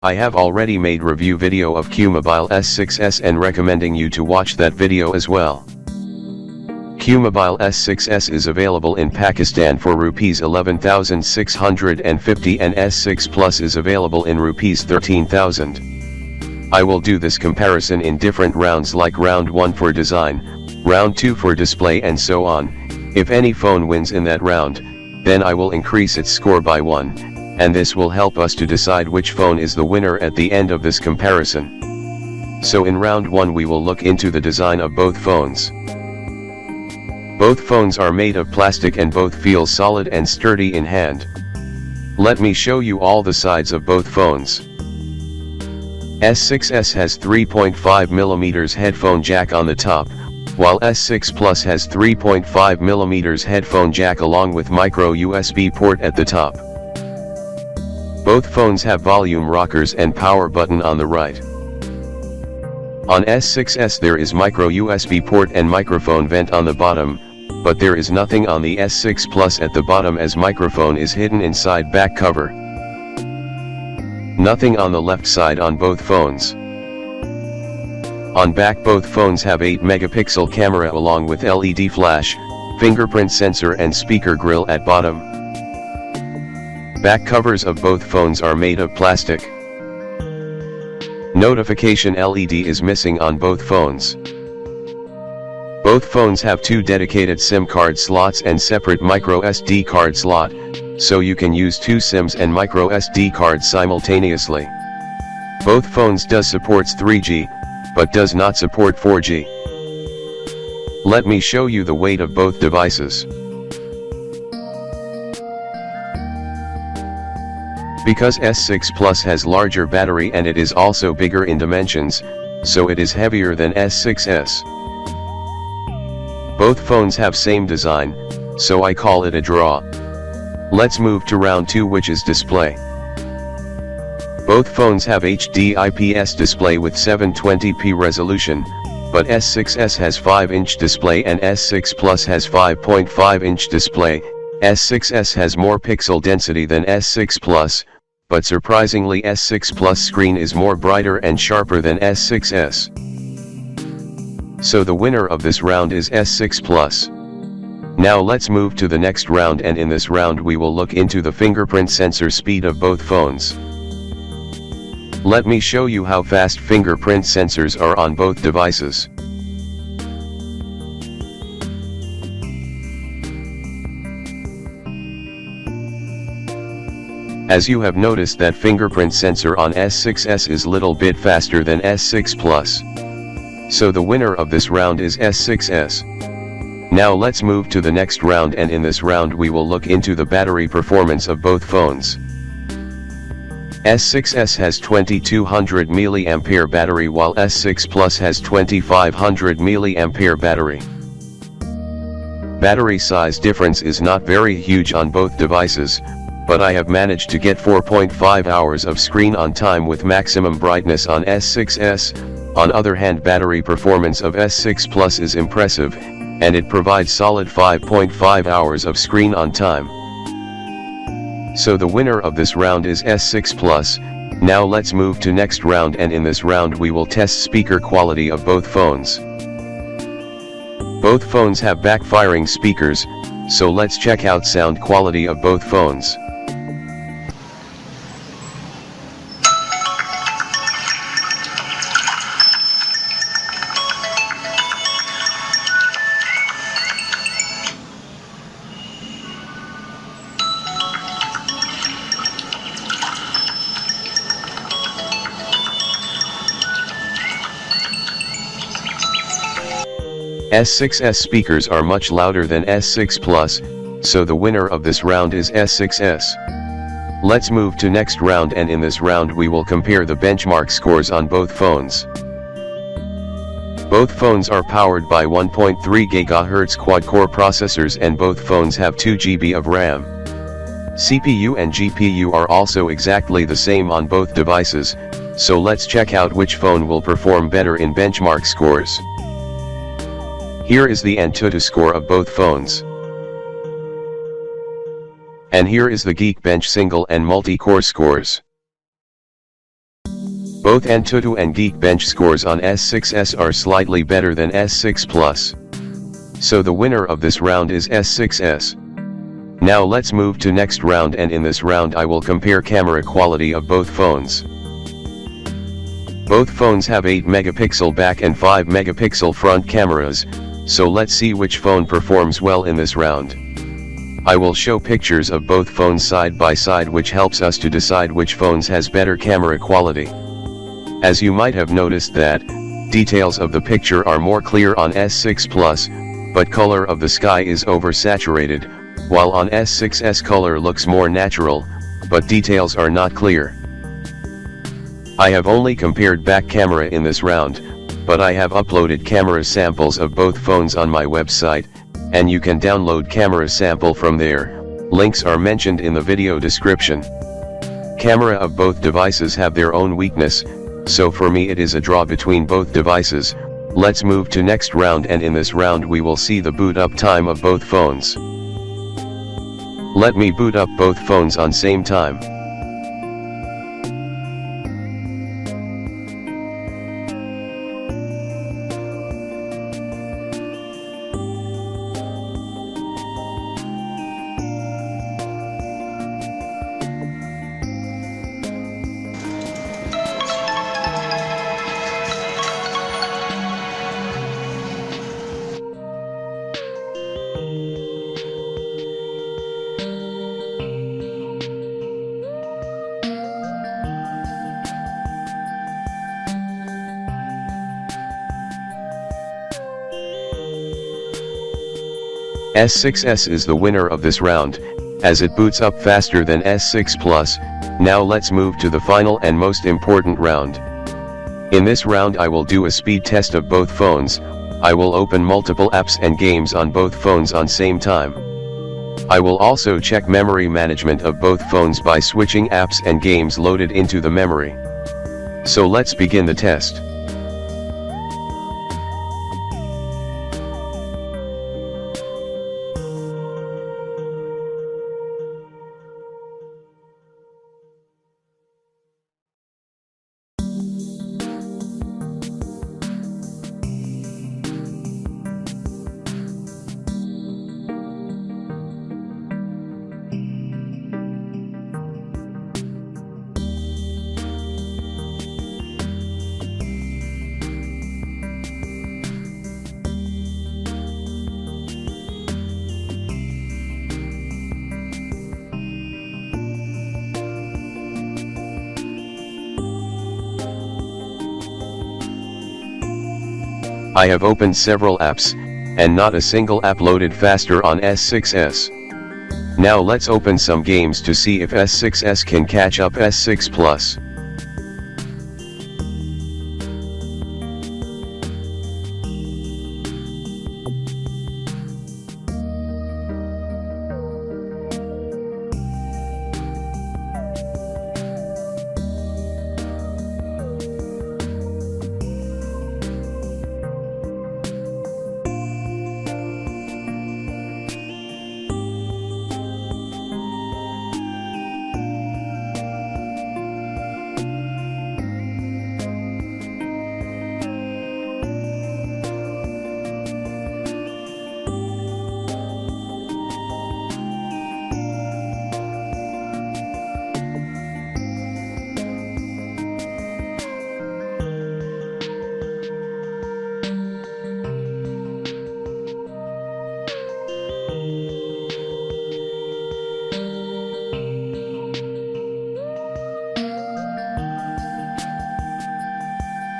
I have already made review video of Qmobile S6s and recommending you to watch that video as well. Qmobile S6s is available in Pakistan for Rs 11,650 and S6 Plus is available in Rs 13,000. I will do this comparison in different rounds like round 1 for design, round 2 for display and so on. If any phone wins in that round, then I will increase its score by 1. And this will help us to decide which phone is the winner at the end of this comparison. So in round 1 we will look into the design of both phones. Both phones are made of plastic and both feel solid and sturdy in hand. Let me show you all the sides of both phones. S6s has 3.5mm headphone jack on the top, while S6 Plus has 3.5mm headphone jack along with micro USB port at the top. Both phones have volume rockers and power button on the right. On S6s there is micro USB port and microphone vent on the bottom, but there is nothing on the S6 Plus at the bottom as microphone is hidden inside back cover. Nothing on the left side on both phones. On back both phones have 8-megapixel camera along with LED flash, fingerprint sensor and speaker grill at bottom. Back covers of both phones are made of plastic. Notification LED is missing on both phones. Both phones have 2 dedicated SIM card slots and separate micro SD card slot, so you can use 2 SIMs and micro SD cards simultaneously. Both phones does supports 3G, but does not support 4G. Let me show you the weight of both devices. Because S6 Plus has larger battery and it is also bigger in dimensions, so it is heavier than S6s. Both phones have same design, so I call it a draw. Let's move to round 2, which is display. Both phones have HD IPS display with 720p resolution, but S6s has 5-inch display and S6 Plus has 5.5-inch display. S6s has more pixel density than S6 Plus, but surprisingly S6 Plus screen is more brighter and sharper than S6s. So the winner of this round is S6 Plus. Now let's move to the next round, and in this round we will look into the fingerprint sensor speed of both phones. Let me show you how fast fingerprint sensors are on both devices. As you have noticed that fingerprint sensor on S6s is little bit faster than S6 Plus. So the winner of this round is S6s. Now let's move to the next round, and in this round we will look into the battery performance of both phones. S6s has 2200 mAh battery while S6 Plus has 2500 mAh battery. Battery size difference is not very huge on both devices, but I have managed to get 4.5 hours of screen on time with maximum brightness on S6s. On other hand, battery performance of S6 Plus is impressive, and it provides solid 5.5 hours of screen on time. So the winner of this round is S6 Plus. Now let's move to next round, and in this round we will test speaker quality of both phones. Both phones have backfiring speakers, so let's check out sound quality of both phones. S6s speakers are much louder than S6 Plus, so the winner of this round is S6s. Let's move to next round, and in this round we will compare the benchmark scores on both phones. Both phones are powered by 1.3 GHz quad-core processors, and both phones have 2 GB of RAM. CPU and GPU are also exactly the same on both devices, so let's check out which phone will perform better in benchmark scores. Here is the Antutu score of both phones. And here is the Geekbench single and multi-core scores. Both 𝗧𝗔𝗬𝗬𝗬𝗕 and Geekbench scores on S6s are slightly better than S6 Plus. So the winner of this round is S6s. Now let's move to next round, and in this round I will compare camera quality of both phones. Both phones have 8 megapixel back and 5 megapixel front cameras, so let's see which phone performs well in this round. I will show pictures of both phones side by side, which helps us to decide which phones has better camera quality. As you might have noticed that, details of the picture are more clear on S6 Plus, but color of the sky is oversaturated, while on S6s color looks more natural, but details are not clear. I have only compared back camera in this round, but I have uploaded camera samples of both phones on my website, and you can download camera sample from there. Links are mentioned in the video description. Camera of both devices have their own weakness, so for me it is a draw between both devices. Let's move to next round, and in this round we will see the boot up time of both phones. Let me boot up both phones on same time. S6s is the winner of this round, as it boots up faster than S6 Plus. Now let's move to the final and most important round. In this round I will do a speed test of both phones. I will open multiple apps and games on both phones on same time. I will also check memory management of both phones by switching apps and games loaded into the memory. So let's begin the test. I have opened several apps, and not a single app loaded faster on S6s. Now let's open some games to see if S6s can catch up S6 Plus.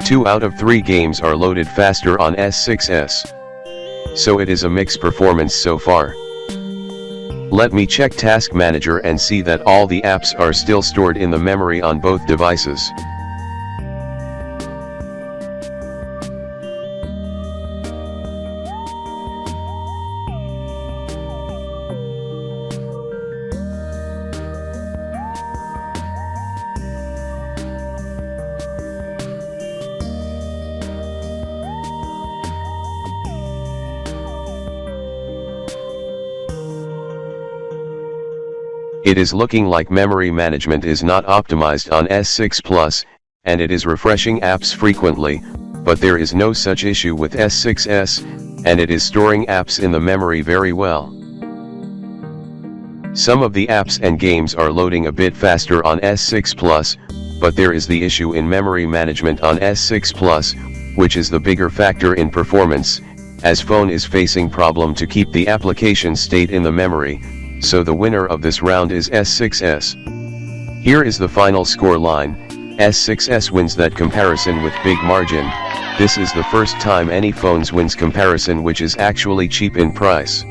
Two out of 3 games are loaded faster on S6s. So it is a mixed performance so far. Let me check Task Manager and see that all the apps are still stored in the memory on both devices. It is looking like memory management is not optimized on S6 Plus, and it is refreshing apps frequently, but there is no such issue with S6s, and it is storing apps in the memory very well. Some of the apps and games are loading a bit faster on S6 Plus, but there is the issue in memory management on S6 Plus, which is the bigger factor in performance, as phone is facing problem to keep the application state in the memory, so the winner of this round is S6s. Here is the final score line. S6s wins that comparison with big margin. This is the first time any phones wins comparison which is actually cheap in price.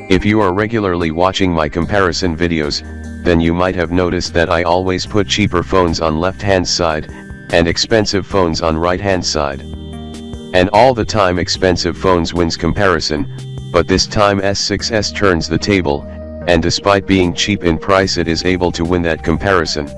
If you are regularly watching my comparison videos, then you might have noticed that I always put cheaper phones on left hand side, and expensive phones on right hand side. And all the time expensive phones wins comparison, but this time S6s turns the table, and despite being cheap in price it is able to win that comparison.